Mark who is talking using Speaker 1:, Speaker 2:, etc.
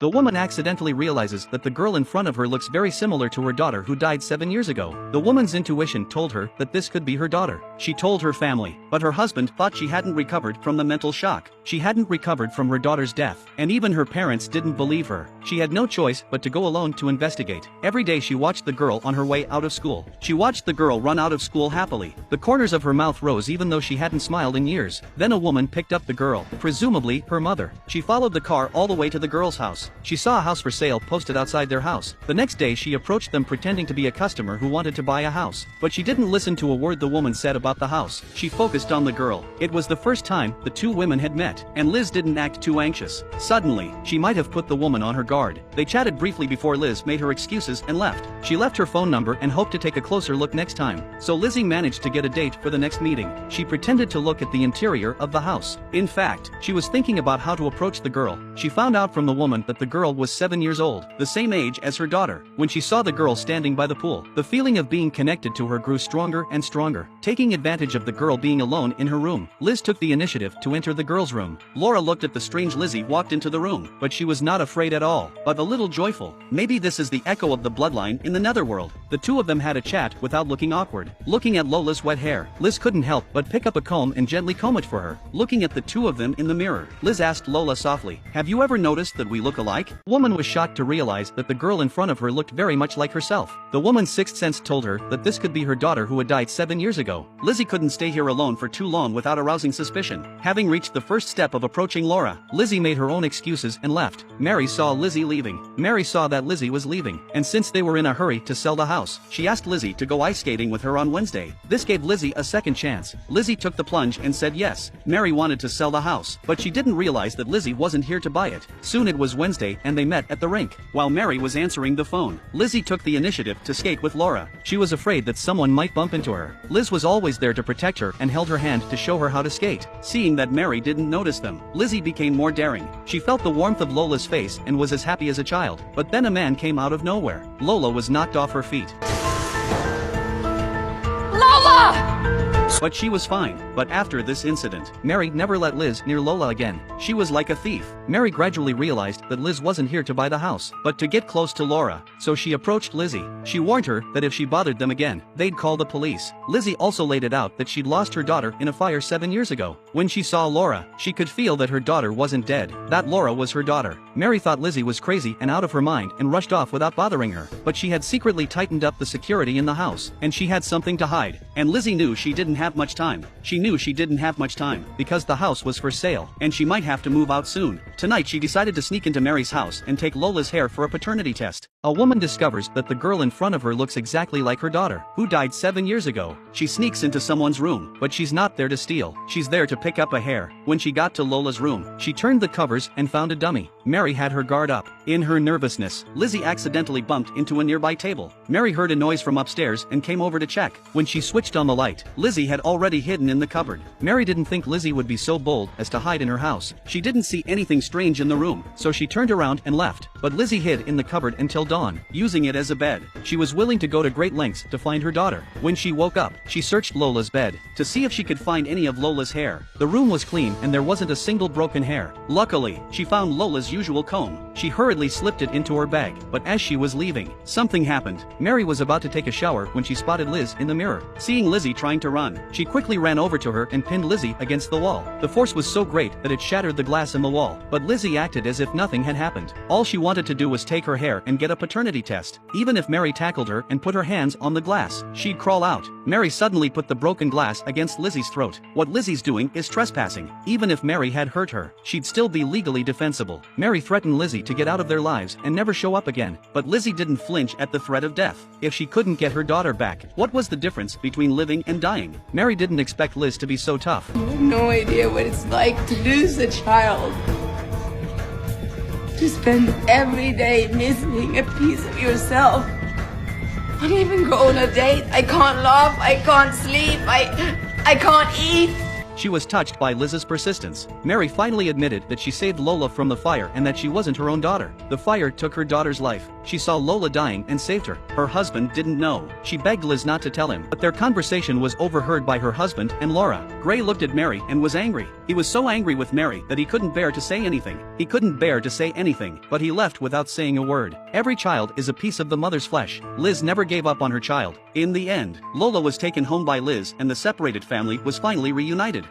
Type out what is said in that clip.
Speaker 1: The woman accidentally realizes that the girl in front of her looks very similar to her daughter who died 7 years ago. The woman's intuition told her that this could be her daughter. She told her family, but her husband thought she hadn't recovered from the mental shock. She hadn't recovered from her daughter's death, and even her parents didn't believe her. She had no choice but to go alone to investigate. Every day she watched the girl on her way out of school. She watched the girl run out of school happily. The corners of her mouth rose even though she hadn't smiled in years. Then a woman picked up the girl, presumably her mother. She followed the car all the way to the girl's house. She saw a house for sale posted outside their house. The next day she approached them pretending to be a customer who wanted to buy a house. But she didn't listen to a word the woman said about the house. She focused on the girl. It was the first time the two women had met, and Liz didn't act too anxious. Suddenly, she might have put the woman on her guard. They chatted briefly before Liz made her excuses and left. She left her phone number and hoped to take a closer look next time. So Lizzie managed to get a date for the next meeting. She pretended to look at the interior of the house. In fact, she was thinking about how to approach the girl. She found out from the woman that the girl was 7 years old, the same age as her daughter. When she saw the girl standing by the pool, the feeling of being connected to her grew stronger and stronger. Taking advantage of the girl being alone in her room, Liz took the initiative to enter the girl's room. Laura looked at the strange Lizzie walked into the room, but she was not afraid at all, but a little joyful. Maybe this is the echo of the bloodline in the netherworld. The two of them had a chat without looking awkward. Looking at Lola's wet hair, Liz couldn't help but pick up a comb and gently comb it for her. Looking at the two of them in the mirror, Liz asked Lola softly, "Have you ever noticed that we look alike?" Woman was shocked to realize that the girl in front of her looked very much like herself. The woman's sixth sense told her that this could be her daughter who had died 7 years ago. Lizzie couldn't stay here alone for too long without arousing suspicion. Having reached the first step of approaching Laura, Lizzie made her own excuses and left. Mary saw Lizzie leaving. Mary saw that Lizzie was leaving, and since they were in a hurry to sell the house, she asked Lizzie to go ice skating with her on Wednesday. This gave Lizzie a second chance. Lizzie took the plunge and said yes. Mary wanted to sell the house, but she didn't realize that Lizzie wasn't here to buy it. Soon it was Wednesday and they met at the rink. While Mary was answering the phone, Lizzie took the initiative to skate with Laura. She was afraid that someone might bump into her. Liz was always there to protect her and held her hand to show her how to skate. Seeing that Mary didn't notice them, Lizzie became more daring. She felt the warmth of Lola's face and was as happy as a child. But then a man came out of nowhere. Lola was knocked off her feet.
Speaker 2: Lola!
Speaker 1: But she was fine. But after this incident, Mary never let Liz near Lola again. She was like a thief. Mary gradually realized that Liz wasn't here to buy the house, but to get close to Laura. So she approached Lizzie. She warned her that if she bothered them again, they'd call the police. Lizzie also laid it out that she'd lost her daughter in a fire 7 years ago. When she saw Laura, she could feel that her daughter wasn't dead, that Laura was her daughter. Mary thought Lizzie was crazy and out of her mind and rushed off without bothering her. But she had secretly tightened up the security in the house, and she had something to hide. And Lizzie knew she didn't have much time. She knew she didn't have much time, because the house was for sale, and she might have to move out soon. Tonight she decided to sneak into Mary's house and take Lola's hair for a paternity test. A woman discovers that the girl in front of her looks exactly like her daughter, who died 7 years ago. She sneaks into someone's room, but she's not there to steal. She's there to pick up a hair. When she got to Lola's room, she turned the covers and found a dummy. Mary had her guard up. In her nervousness, Lizzie accidentally bumped into a nearby table. Mary heard a noise from upstairs and came over to check. When she switched on the light, Lizzie had already hidden in the cupboard. Mary didn't think Lizzie would be so bold as to hide in her house. She didn't see anything strange in the room, so she turned around and left. But Lizzie hid in the cupboard until dawn, using it as a bed. She was willing to go to great lengths to find her daughter. When she woke up, she searched Lola's bed to see if she could find any of Lola's hair. The room was clean and there wasn't a single broken hair. Luckily, she found Lola's usual comb. She hurriedly slipped it into her bag, but as she was leaving, something happened. Mary was about to take a shower when she spotted Liz in the mirror. Seeing Lizzie trying to run, she quickly ran over to her and pinned Lizzie against the wall. The force was so great that it shattered the glass in the wall, but Lizzie acted as if nothing had happened. All she wanted to do was take her hair and get a paternity test. Even if Mary tackled her and put her hands on the glass, she'd crawl out. Mary suddenly put the broken glass against Lizzie's throat. What Lizzie's doing is trespassing. Even if Mary had hurt her, she'd still be legally defensible. Mary threatened Lizzie to get out of their lives and never show up again. But Lizzie didn't flinch at the threat of death. If she couldn't get her daughter back, what was the difference between living and dying? Mary didn't expect Liz to be so tough.
Speaker 2: You have no idea what it's like to lose a child. To spend every day missing a piece of yourself. I can't even go on a date. I can't laugh. I can't sleep. I can't eat.
Speaker 1: She was touched by Liz's persistence. Mary finally admitted that she saved Lola from the fire and that she wasn't her own daughter. The fire took her daughter's life. She saw Lola dying and saved her. Her husband didn't know. She begged Liz not to tell him, but their conversation was overheard by her husband and Laura. Gray looked at Mary and was angry. He was so angry with Mary that he couldn't bear to say anything. He couldn't bear to say anything, but he left without saying a word. Every child is a piece of the mother's flesh. Liz never gave up on her child. In the end, Lola was taken home by Liz and the separated family was finally reunited.